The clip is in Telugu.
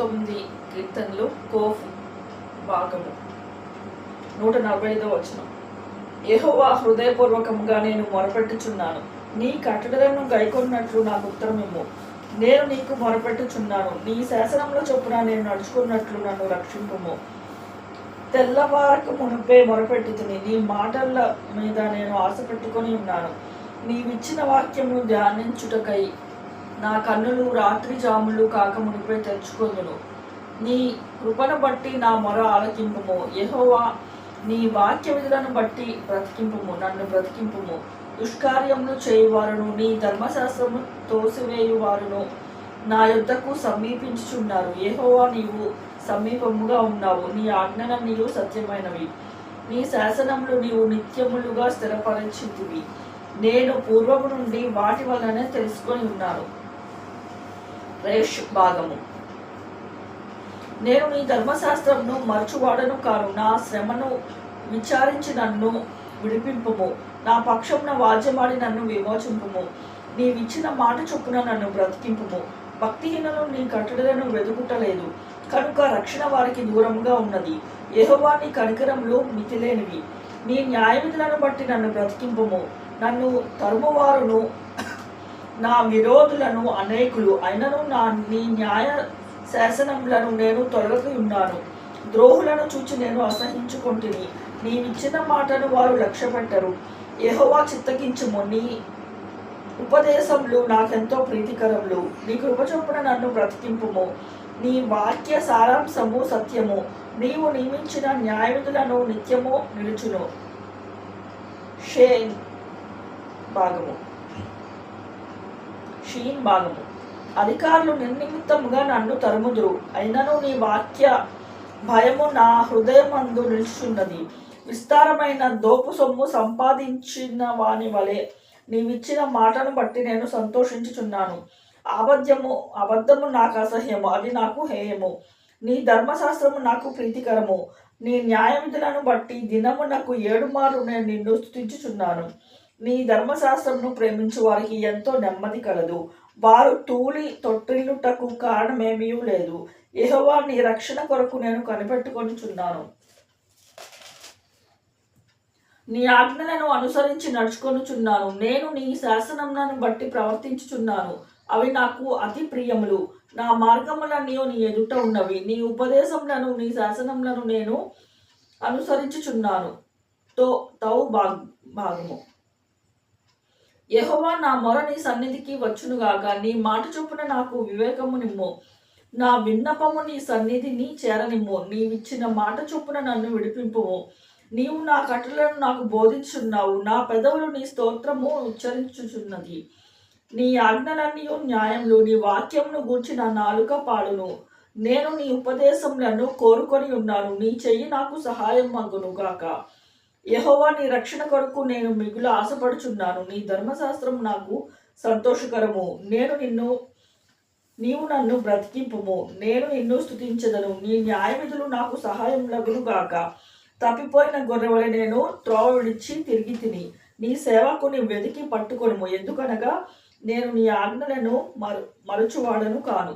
119 కీర్తనలు కోఫ్ భాగము 145వ వచనం. యెహోవా, హృదయపూర్వకముగా నేను మొరపెట్టుచున్నాను, నీ కట్టడలను గైకొన్నట్లు నాకు ఉత్తరమిమ్ము. నేను నీకు మొరపెట్టుచున్నాను, నీ శాసనంలో చొప్పున నేను నడుచుకున్నట్లు నన్ను రక్షింపుము. తెల్లవారక మునుపే మొరపెట్టుతుని, నీ మాటల మీద నేను ఆశ పెట్టుకొని ఉన్నాను. నీవిచ్చిన వాక్యము ధ్యానించుటకై నా కన్నులు రాత్రి జాములు కాక మునిపే తెరుచుకొందును. నీ కృపను బట్టి నా మొర ఆలకింపుము. యెహోవా, నీ వాక్య విధులను బట్టి బ్రతికింపుము, నన్ను బ్రతికింపుము. దుష్కార్యములు చేయువారును నీ ధర్మశాస్త్రము తోసివేయువారును నా యొద్దకు సమీపించుచున్నారు. యెహోవా, నీవు సమీపముగా ఉన్నావు, నీ ఆజ్ఞలన్నీయు సత్యమైనవి, నీ శాసనములు నీవు నిత్యములుగా స్థిరపరిచితివి. నేను పూర్వము నుండి వాటి వలనే తెలుసుకొని ఉన్నాను. రేష్ భాగము. నేను నీ ధర్మశాస్త్రమును మరచువాడను కాను. నా శ్రమను విచారించి నన్ను విడిపింపుము. నా పక్షమున వాద్యమాడి నన్ను విమోచింపుము. నీవిచ్చిన మాట చొప్పున నన్ను బ్రతికింపుము. భక్తిహీనులు నీ కట్టడలను వెదుకుటలేదు కనుక రక్షణ వారికి దూరంగా ఉన్నది. యెహోవా, నీ కనికరములు మితిలేనివి. నీ న్యాయవిధులను బట్టి నన్ను బ్రతికింపుము. నన్ను తరుమువారును నా విరోధులను అనేకులు అయినను నీ న్యాయ శాసనములను నేను తొలగకి ఉన్నాను. ద్రోహులను చూచి నేను అసహించుకొంటిని. నీవిచ్చిన మాటను వారు లక్ష్యపెట్టరు. యెహోవా, చిత్తగించుము. నీ ఉపదేశములు నాకెంతో ప్రీతికరములు. నీ కృపచొప్పున నన్ను బ్రతికింపుము. నీ వాక్య సారాంశము సత్యము. నీవు నియమించిన న్యాయవిధులను నిత్యము నిలుచును. షీన్ భాగము. అధికారులు నిర్నిమిత్తముగా నన్ను తరుముదురు, అయినను నీ వాక్య భయము నా హృదయమందు నిలుచున్నది. విస్తారమైన దోపు సొమ్ము సంపాదించిన వాని వలె నీవిచ్చిన మాటను బట్టి నేను సంతోషించుచున్నాను. అబద్ధము నాకు అసహ్యము, అది నాకు హేయము. నీ ధర్మశాస్త్రము నాకు ప్రీతికరము. నీ న్యాయవిధులను బట్టి దినమునకు 7 మార్లు నేను నిన్ను స్తుతించుచున్నాను. నీ ధర్మశాస్త్రమును ప్రేమించు వారికి ఎంతో నెమ్మది కలదు. వారు తూలి తొట్టిల్లుటకు కారణమేమీ లేదు. యెహోవా, నీ రక్షణ కొరకు నేను కనిపెట్టుకొనుచున్నాను. నీ ఆజ్ఞలను అనుసరించి నడుచుకొనుచున్నాను. నేను నీ శాసనములను బట్టి ప్రవర్తించుచున్నాను. అవి నాకు అతి ప్రియములు. నా మార్గములన్నీ నీ ఎదుట ఉన్నవి. నీ ఉపదేశములను నీ శాసనములను నేను అనుసరించుచున్నాను. భాగము. యెహోవా, నా మొర నీ సన్నిధికి వచ్చునుగాక. నీ మాట చొప్పున నాకు వివేకము నిమ్ము. నా విన్నపము నీ సన్నిధిని చేరనిమ్ము. నీవిచ్చిన మాట చొప్పున నన్ను విడిపింపుము. నీవు నా కట్టలను నాకు బోధించున్నావు. నా పెదవులు నీ స్తోత్రము ఉచ్చరించుచున్నది. నీ ఆజ్ఞలన్నీ న్యాయములు. నీ వాక్యమును గూర్చి నా నాలుక పాడును. నేను నీ ఉపదేశములను కోరుకొని ఉన్నాను. నీ చెయ్యి నాకు సహాయం మగునుగాక. యెహోవా, నీ రక్షణ కొరకు నేను మిగులు ఆశపడుచున్నాను. నీ ధర్మశాస్త్రం నాకు సంతోషకరము. నీవు నన్ను బ్రతికింపుము. నేను నిన్ను స్తుతించెదను. నీ న్యాయవిధులు నాకు సహాయం లగునుగాక. తప్పిపోయిన గొర్రెవలె నేను త్రోవ విడిచి తిరిగి తిని. నీ సేవకుని వెతికి పట్టుకొనుము. ఎందుకనగా నేను నీ ఆజ్ఞలను మరచువాడను కాను.